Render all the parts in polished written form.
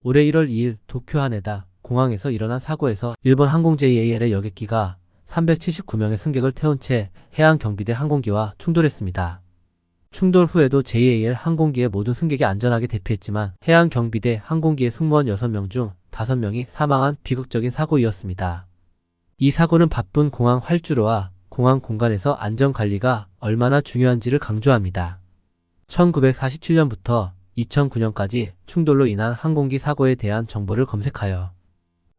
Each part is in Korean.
올해 1월 2일 도쿄 하네다 공항에서 일어난 사고에서 일본 항공 JAL의 여객기가 379명의 승객을 태운 채 해양경비대 항공기와 충돌했습니다. 충돌 후에도 JAL 항공기의 모든 승객이 안전하게 대피했지만 해양경비대 항공기의 승무원 6명 중 5명이 사망한 비극적인 사고이었습니다. 이 사고는 바쁜 공항 활주로와 공항 공간에서 안전관리가 얼마나 중요한지를 강조합니다. 1947년부터 2009년까지 충돌로 인한 항공기 사고에 대한 정보를 검색하여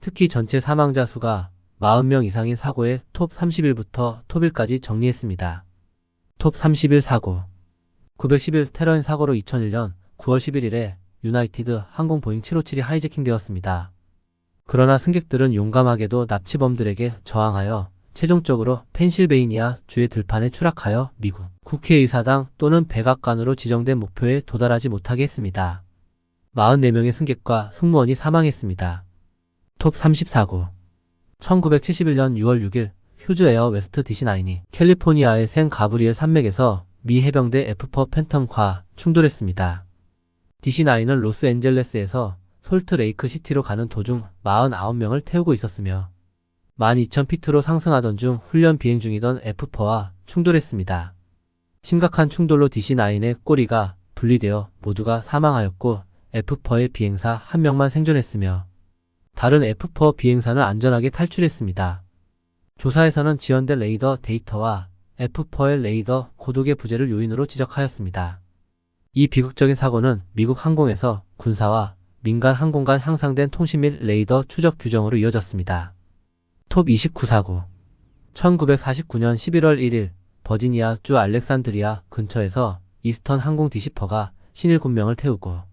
특히 전체 사망자 수가 40명 이상인 사고의 톱 30일부터 톱 1까지 정리했습니다. 톱 30일 사고 911 테러인 사고로 2001년 9월 11일에 유나이티드 항공 보잉 757이 하이제킹되었습니다. 그러나 승객들은 용감하게도 납치범들에게 저항하여 최종적으로 펜실베이니아 주의 들판에 추락하여 미국 국회의사당 또는 백악관으로 지정된 목표에 도달하지 못하게 했습니다. 44명의 승객과 승무원이 사망했습니다. 톱 30 사고 1971년 6월 6일 휴즈 에어 웨스트 DC-9이 캘리포니아의 샌 가브리엘 산맥에서 미 해병대 F-4 팬텀과 충돌했습니다. DC-9은 로스앤젤레스에서 솔트레이크 시티로 가는 도중 49명을 태우고 있었으며 12,000피트로 상승하던 중 훈련 비행 중이던 F-4와 충돌했습니다. 심각한 충돌로 DC-9의 꼬리가 분리되어 모두가 사망하였고 F-4의 비행사 1명만 생존했으며 다른 F-4 비행사는 안전하게 탈출했습니다. 조사에서는 지연된 레이더 데이터와 F-4의 레이더 고독의 부재를 요인으로 지적하였습니다. 이 비극적인 사고는 미국 항공에서 군사와 민간 항공 간 향상된 통신 및 레이더 추적 규정으로 이어졌습니다. 톱 29 사고 1949년 11월 1일 버지니아 주 알렉산드리아 근처에서 이스턴 항공 디시퍼가 57명을 태우고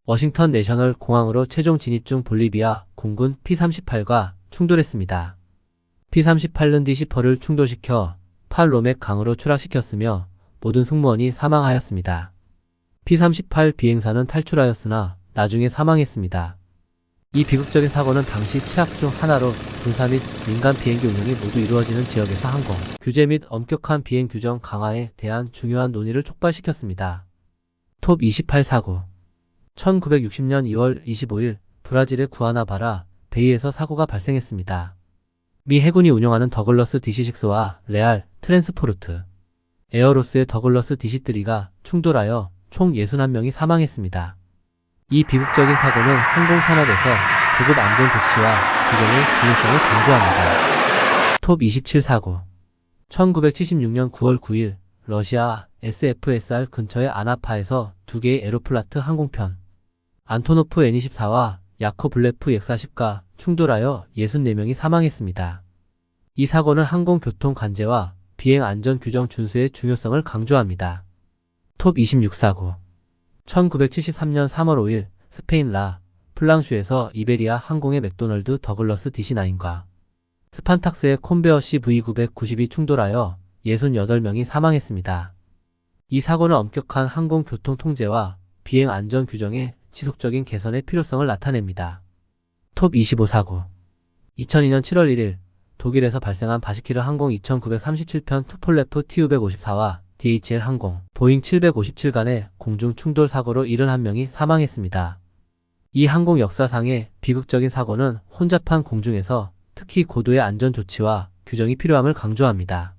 워싱턴 내셔널 공항으로 최종 진입 중 볼리비아 공군 P-38과 충돌했습니다. P-38는 디시퍼를 충돌시켜 팔로맥 강으로 추락시켰으며 모든 승무원이 사망하였습니다. P-38 비행사는 탈출하였으나 나중에 사망했습니다. 이 비극적인 사고는 당시 최악 중 하나로 군사 및 민간 비행기 운영이 모두 이루어지는 지역에서 항공 규제 및 엄격한 비행 규정 강화에 대한 중요한 논의를 촉발시켰습니다. 톱 28 사고 1960년 2월 25일 브라질의 구아나바라 베이에서 사고가 발생했습니다. 미 해군이 운영하는 더글러스 DC-6와 레알 트랜스포르트 에어로스의 더글러스 DC-3가 충돌하여 총 61명이 사망했습니다. 이 비극적인 사고는 항공산업에서 고급 안전 조치와 규정의 중요성을 강조합니다. 톱 27 사고 1976년 9월 9일 러시아 SFSR 근처의 아나파에서 2개의 에로플라트 항공편 안토노프 N-24와 야코블레프 X-40가 충돌하여 64명이 사망했습니다. 이 사고는 항공교통 관제와 비행 안전 규정 준수의 중요성을 강조합니다. 톱 26 사고 1973년 3월 5일 스페인 라 플랑슈에서 이베리아 항공의 맥도널드 더글러스 DC-9과 스판탁스의 콘베어 CV990이 충돌하여 68명이 사망했습니다. 이 사고는 엄격한 항공교통 통제와 비행 안전 규정의 지속적인 개선의 필요성을 나타냅니다. 톱 25 사고 2002년 7월 1일 독일에서 발생한 바시키르 항공 2937편 투폴레프 TU-154와 DHL 항공 보잉 757 간의 공중 충돌 사고로 71명이 사망했습니다. 이 항공 역사상의 비극적인 사고는 혼잡한 공중에서 특히 고도의 안전 조치와 규정이 필요함을 강조합니다.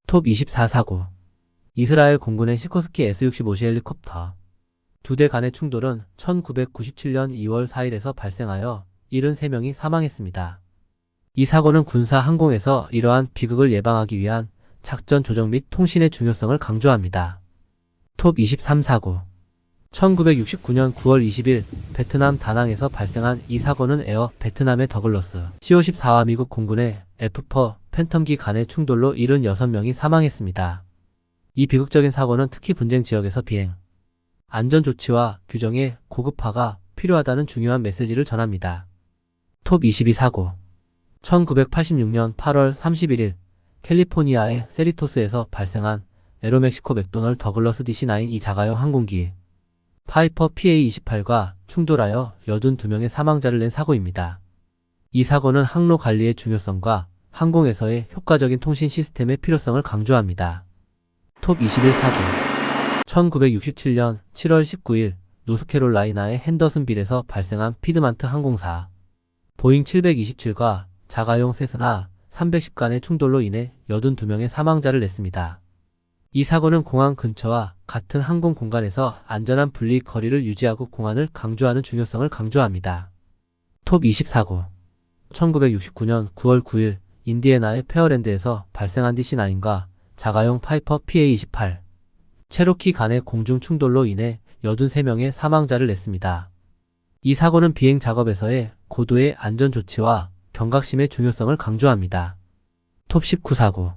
톱 24 사고 이스라엘 공군의 시코스키 S-65C 헬리콥터 2대 간의 충돌은 1997년 2월 4일에서 발생하여 73명이 사망했습니다. 이 사고는 군사 항공에서 이러한 비극을 예방하기 위한 작전 조정 및 통신의 중요성을 강조합니다. 톱 23 사고 1969년 9월 20일 베트남 다낭에서 발생한 이 사고는 에어 베트남의 더글러스 C-54와 미국 공군의 F-4 팬텀기 간의 충돌로 76명이 사망했습니다. 이 비극적인 사고는 특히 분쟁 지역에서 비행 안전 조치와 규정의 고급화가 필요하다는 중요한 메시지를 전합니다. 톱 22 사고 1986년 8월 31일 캘리포니아의 세리토스에서 발생한 에로멕시코 맥도널드 더글러스 DC-9 이 자가용 항공기 파이퍼 PA-28과 충돌하여 82명의 사망자를 낸 사고입니다. 이 사고는 항로 관리의 중요성과 항공에서의 효과적인 통신 시스템의 필요성을 강조합니다. 톱 21 사고 1967년 7월 19일 노스캐롤라이나의 핸더슨빌에서 발생한 피드만트 항공사 보잉 727과 자가용 세스나 310 간의 충돌로 인해 82명의 사망자를 냈습니다. 이 사고는 공항 근처와 같은 항공 공간에서 안전한 분리 거리를 유지하고 공안을 강조하는 중요성을 강조합니다. 톱20 사고 1969년 9월 9일 인디애나의 페어랜드에서 발생한 DC-9과 자가용 파이퍼 PA-28 체로키 간의 공중 충돌로 인해 83명의 사망자를 냈습니다. 이 사고는 비행 작업에서의 고도의 안전 조치와 경각심의 중요성을 강조합니다. 톱19 사고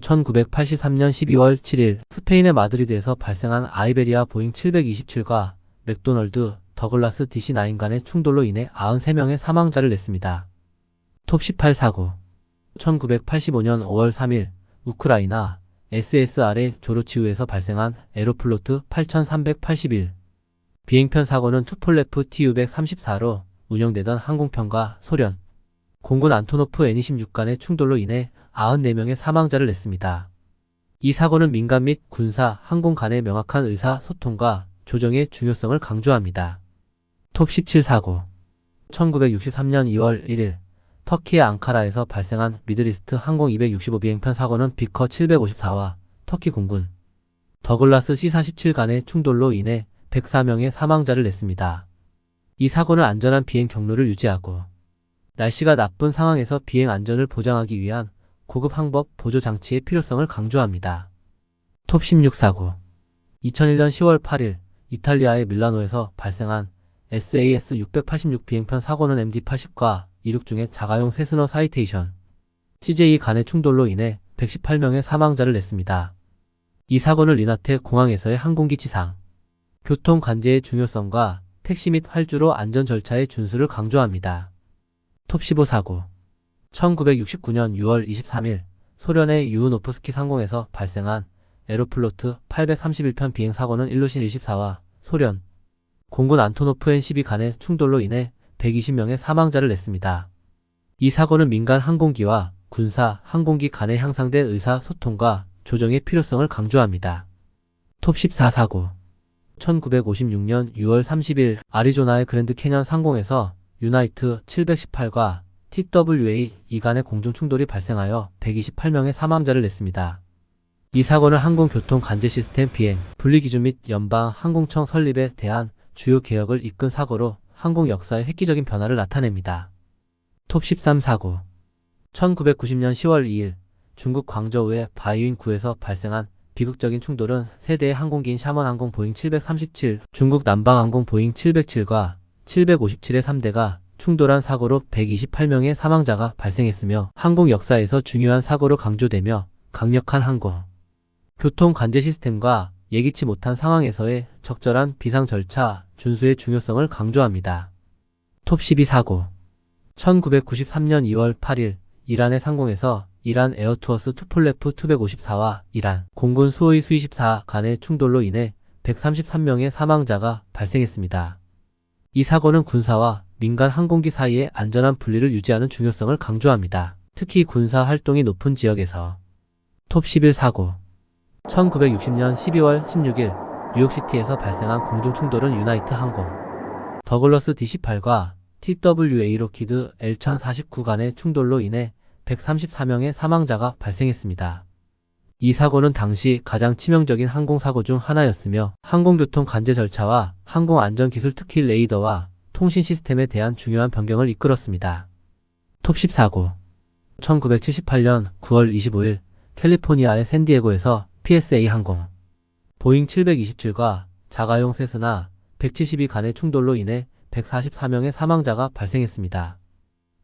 1983년 12월 7일 스페인의 마드리드에서 발생한 아이베리아 보잉 727과 맥도널드 더글라스 DC-9 간의 충돌로 인해 93명의 사망자를 냈습니다. 톱18 사고 1985년 5월 3일 우크라이나 SSR의 조르치우에서 발생한 에로플로트 8381 비행편 사고는 투폴레프 Tu-134로 운영되던 항공편과 소련 공군 안토노프 N-26 간의 충돌로 인해 94명의 사망자를 냈습니다. 이 사고는 민간 및 군사, 항공 간의 명확한 의사소통과 조정의 중요성을 강조합니다. 톱17 사고 1963년 2월 1일 터키의 앙카라에서 발생한 미드리스트 항공 265 비행편 사고는 비커 754와 터키 공군 더글라스 C-47 간의 충돌로 인해 104명의 사망자를 냈습니다. 이 사고는 안전한 비행 경로를 유지하고 날씨가 나쁜 상황에서 비행 안전을 보장하기 위한 고급 항법 보조 장치의 필요성을 강조합니다. 톱16 사고 2001년 10월 8일 이탈리아의 밀라노에서 발생한 SAS 686 비행편 사고는 MD-80과 이륙 중에 자가용 세스너 사이테이션 CJ 간의 충돌로 인해 118명의 사망자를 냈습니다. 이 사고는 리나테 공항에서의 항공기 치상, 교통 관제의 중요성과 택시 및 활주로 안전 절차의 준수를 강조합니다. 톱15 사고 1969년 6월 23일 소련의 유우노프스키 상공에서 발생한 에로플로트 831편 비행 사고는 일루신 24와 소련 공군 안토노프 N-12 간의 충돌로 인해 120명의 사망자를 냈습니다. 이 사고는 민간 항공기와 군사 항공기 간의 향상된 의사소통과 조정의 필요성을 강조합니다. 톱14 사고 1956년 6월 30일 아리조나의 그랜드 캐년 상공에서 유나이트 718과 TWA 2간의 공중 충돌이 발생하여 128명의 사망자를 냈습니다. 이 사고는 항공교통 관제 시스템 비행, 분리기준 및 연방 항공청 설립에 대한 주요 개혁을 이끈 사고로 항공 역사의 획기적인 변화를 나타냅니다. 톱13 사고 1990년 10월 2일 중국 광저우의 바이윈구에서 발생한 비극적인 충돌은 세대의 항공기인 샤먼항공 보잉 737, 중국 남방항공 보잉 707과 757의 3대가 충돌한 사고로 128명의 사망자가 발생했으며 항공 역사에서 중요한 사고로 강조되며 강력한 항공, 교통 관제 시스템과 예기치 못한 상황에서의 적절한 비상 절차 준수의 중요성을 강조합니다. 톱12 사고 1993년 2월 8일 이란의 상공에서 이란 에어투어스 투폴레프 254와 이란 공군 수호이 수-24 간의 충돌로 인해 133명의 사망자가 발생했습니다. 이 사고는 군사와 민간 항공기 사이의 안전한 분리를 유지하는 중요성을 강조합니다. 특히 군사 활동이 높은 지역에서. 톱11 사고 1960년 12월 16일 뉴욕시티에서 발생한 공중 충돌은 유나이트 항공 더글러스 DC-8과 TWA 로키드 L-1049 간의 충돌로 인해 134명의 사망자가 발생했습니다. 이 사고는 당시 가장 치명적인 항공사고 중 하나였으며 항공교통 관제 절차와 항공안전기술 특히 레이더와 통신 시스템에 대한 중요한 변경을 이끌었습니다. 톱10 사고 1978년 9월 25일 캘리포니아의 샌디에고에서 PSA 항공 보잉 727과 자가용 세스나 172 간의 충돌로 인해 144명의 사망자가 발생했습니다.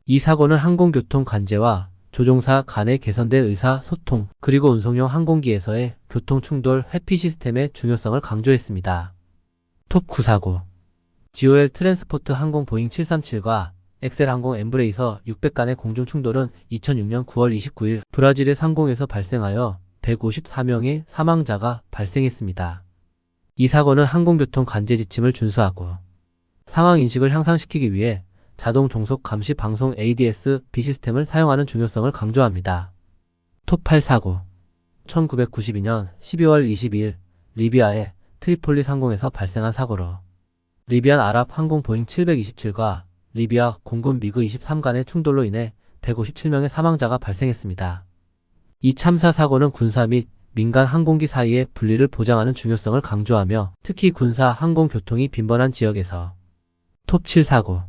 이 사고는 항공교통 관제와 조종사 간의 개선된 의사소통 그리고 운송용 항공기에서의 교통충돌 회피 시스템의 중요성을 강조했습니다. 톱9 사고 GOL 트랜스포트 항공 보잉 737과 엑셀항공 엠브레이서 600 간의 공중충돌은 2006년 9월 29일 브라질의 상공에서 발생하여 154명의 사망자가 발생했습니다. 이 사고는 항공교통 관제 지침을 준수하고 상황인식을 향상시키기 위해 자동 종속 감시 방송 ADS-B 시스템을 사용하는 중요성을 강조합니다. 톱8 사고 1992년 12월 22일 리비아의 트리폴리 상공에서 발생한 사고로 리비안 아랍 항공 보잉 727과 리비아 공군 미그 23 간의 충돌로 인해 157명의 사망자가 발생했습니다. 이 참사 사고는 군사 및 민간 항공기 사이의 분리를 보장하는 중요성을 강조하며 특히 군사 항공교통이 빈번한 지역에서 톱7 사고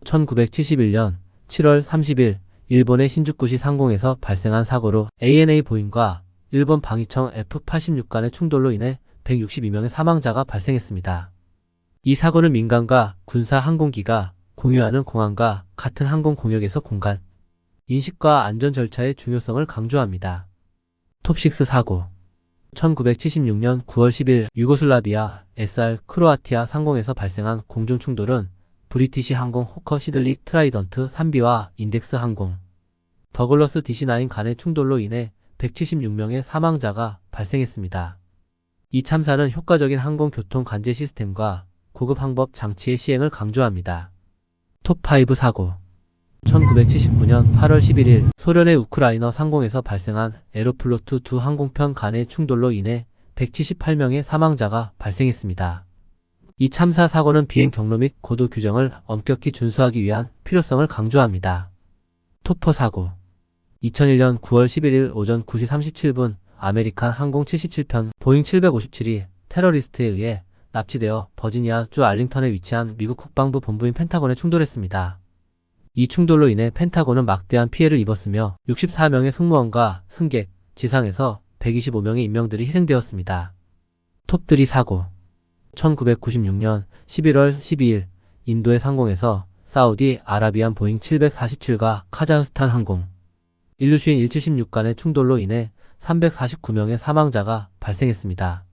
1971년 7월 30일 일본의 신주쿠시 상공에서 발생한 사고로 ANA 보잉과 일본 방위청 F-86 간의 충돌로 인해 162명의 사망자가 발생했습니다. 이 사고는 민간과 군사 항공기가 공유하는 공항과 같은 항공 공역에서 공간, 인식과 안전 절차의 중요성을 강조합니다. 톱6 사고 1976년 9월 10일 유고슬라비아 SR 크로아티아 상공에서 발생한 공중 충돌은 브리티시 항공 호커 시들릭 트라이던트 3B와 인덱스 항공 더글러스 DC-9 간의 충돌로 인해 176명의 사망자가 발생했습니다. 이 참사는 효과적인 항공교통 관제 시스템과 고급 항법 장치의 시행을 강조합니다. 톱5 사고 1979년 8월 11일 소련의 우크라이너 상공에서 발생한 에로플로트 두 항공편 간의 충돌로 인해 178명의 사망자가 발생했습니다. 이 참사 사고는 비행 경로 및 고도 규정을 엄격히 준수하기 위한 필요성을 강조합니다. 톱4 사고 2001년 9월 11일 오전 9시 37분 아메리칸 항공 77편 보잉 757이 테러리스트에 의해 납치되어 버지니아 주 알링턴에 위치한 미국 국방부 본부인 펜타곤에 충돌했습니다. 이 충돌로 인해 펜타곤은 막대한 피해를 입었으며 64명의 승무원과 승객, 지상에서 125명의 인명들이 희생되었습니다. 톱3 사고 1996년 11월 12일 인도의 상공에서 사우디 아라비안 보잉 747과 카자흐스탄 항공 일루슈인 176 간의 충돌로 인해 349명의 사망자가 발생했습니다.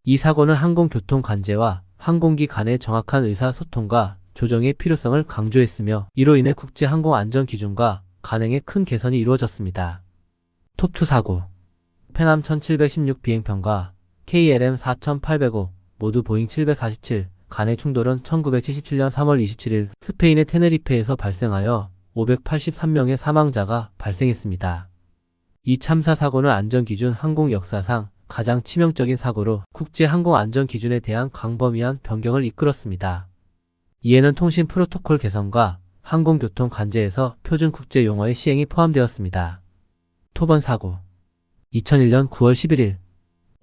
이 사고는 항공교통 관제와 항공기 간의 정확한 의사소통과 조정의 필요성을 강조했으며 이로 인해 국제 항공 안전 기준과 간행에 큰 개선이 이루어졌습니다. 톱2 사고 페남 1716 비행편과 KLM 4805 모두 보잉 747 간의 충돌은 1977년 3월 27일 스페인의 테네리페에서 발생하여 583명의 사망자가 발생했습니다. 이 참사 사고는 안전기준 항공 역사상 가장 치명적인 사고로 국제항공안전기준에 대한 광범위한 변경을 이끌었습니다. 이에는 통신 프로토콜 개선과 항공교통 관제에서 표준 국제 용어의 시행이 포함되었습니다. 톱1 사고 2001년 9월 11일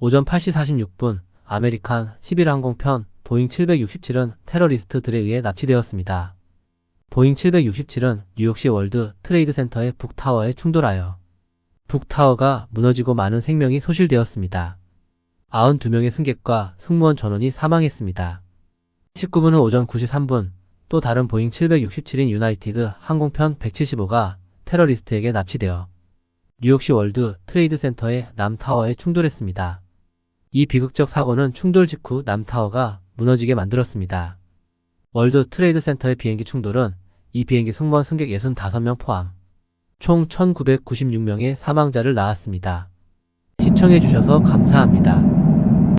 오전 8시 46분 아메리칸 11항공편 보잉 767은 테러리스트들에 의해 납치되었습니다. 보잉 767은 뉴욕시 월드 트레이드 센터의 북타워에 충돌하여 북타워가 무너지고 많은 생명이 소실되었습니다. 92명의 승객과 승무원 전원이 사망했습니다. 19분 후 오전 9시 3분 또 다른 보잉 767인 유나이티드 항공편 175가 테러리스트에게 납치되어 뉴욕시 월드 트레이드 센터의 남타워에 충돌했습니다. 이 비극적 사고는 충돌 직후 남타워가 무너지게 만들었습니다. 월드 트레이드 센터의 비행기 충돌은 이 비행기 승무원 승객 65명 포함 총 1996명의 사망자를 낳았습니다. 시청해주셔서 감사합니다.